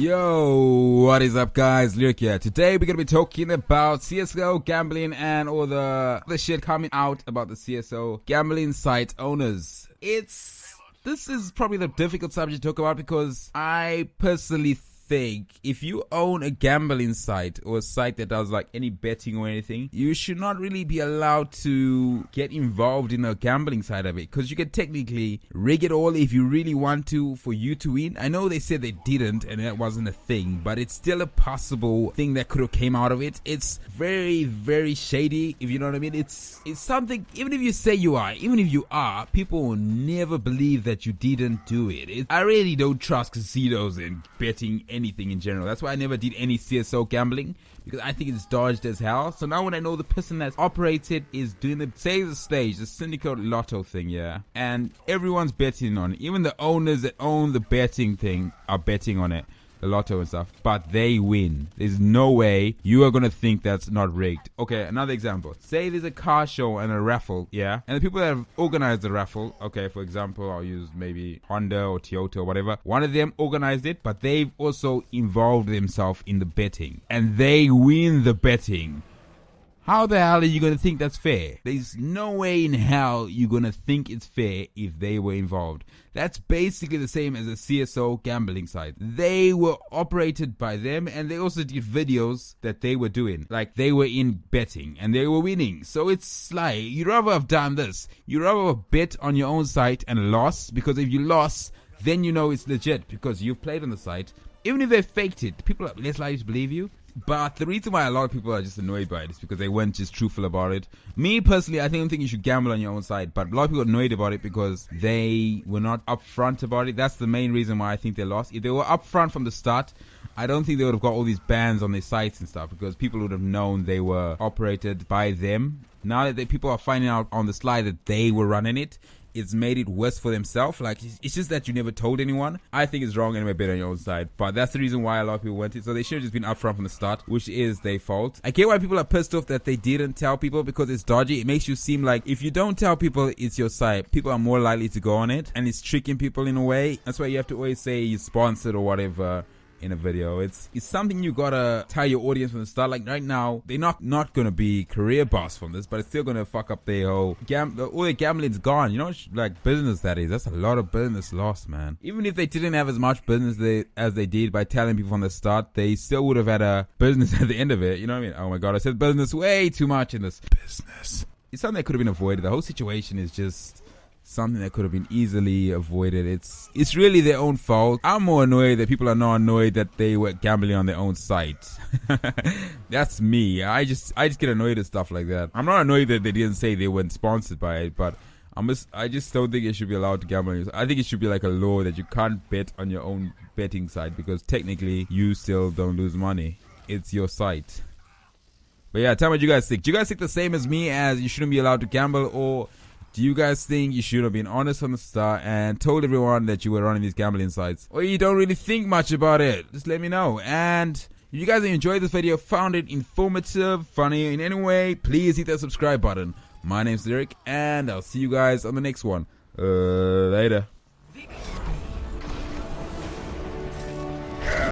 Yo, what is up guys, Leoric here. Today we're going to be talking about CSGO, gambling, and all the shit coming out about the CSGO gambling site owners. This is probably the difficult subject to talk about because I personally think if you own a gambling site or a site that does like any betting or anything, you should not really be allowed to get involved in the gambling side of it, because you can technically rig it all if you really want to for you to win. I know they said they didn't and that wasn't a thing, but it's still a possible thing that could have came out of it. It's very, very shady, if you know what I mean. It's something, even if you say you are, even if you are, people will never believe that you didn't do it. I really don't trust casinos and betting anything in general. That's why I never did any CSO gambling, because I think it's dodged as hell. So now when I know the person that's operated is doing the syndicate lotto thing, yeah, and everyone's betting on it, even the owners that own the betting thing are betting on it, the lotto and stuff, but they win. There's no way you are gonna think that's not rigged. Okay, another example. Say there's a car show and a raffle, yeah, and the people that have organized the raffle, okay, for example, I'll use maybe Honda or Toyota or whatever. One of them organized it, but they've also involved themselves in the betting, and they win the betting. How the hell are you going to think that's fair? There's no way in hell you're going to think it's fair if they were involved. That's basically the same as a CSO gambling site. They were operated by them, and they also did videos that they were doing. Like, they were in betting and they were winning. So it's like, you'd rather have done this. You'd rather have bet on your own site and lost, because if you lost, then you know it's legit because you've played on the site. Even if they faked it, people are less likely to believe you. But the reason why a lot of people are just annoyed by it is because they weren't just truthful about it. Me personally, I don't think you should gamble on your own site, but a lot of people are annoyed about it because they were not upfront about it. That's the main reason why I think they lost. If they were upfront from the start, I don't think they would have got all these bans on their sites and stuff, because people would have known they were operated by them. Now that people are finding out on the slide that they were running it, it's made it worse for themselves. Like, it's just that you never told anyone. I think it's wrong anyway, bet on your own side. But that's the reason why a lot of people went it. So they should have just been upfront from the start, which is their fault. I get why people are pissed off that they didn't tell people, because it's dodgy. It makes you seem like if you don't tell people it's your site, people are more likely to go on it, and it's tricking people in a way. That's why you have to always say you're sponsored or whatever in a video. It's something you gotta tell your audience from the start. Like right now, they're not gonna be career boss from this, but it's still gonna fuck up their whole all their gambling's gone. You know, like business that is. That's a lot of business lost, man. Even if they didn't have as much business as they did by telling people from the start, they still would have had a business at the end of it. You know what I mean? Oh my god, I said business way too much in this business. It's something that could have been avoided. The whole situation is just something that could have been easily avoided. It's really their own fault. I'm more annoyed that people are not annoyed that they were gambling on their own site. That's me. I just get annoyed at stuff like that. I'm not annoyed that they didn't say they weren't sponsored by it, but I just don't think it should be allowed to gamble on your site. I think it should be like a law that you can't bet on your own betting site, because technically you still don't lose money. It's your site. But yeah, tell me what you guys think. Do you guys think the same as me, as you shouldn't be allowed to gamble, or do you guys think you should have been honest from the start and told everyone that you were running these gambling sites? Or you don't really think much about it? Just let me know. And if you guys enjoyed this video, found it informative, funny in any way, please hit that subscribe button. My name's Leoric, and I'll see you guys on the next one. Later.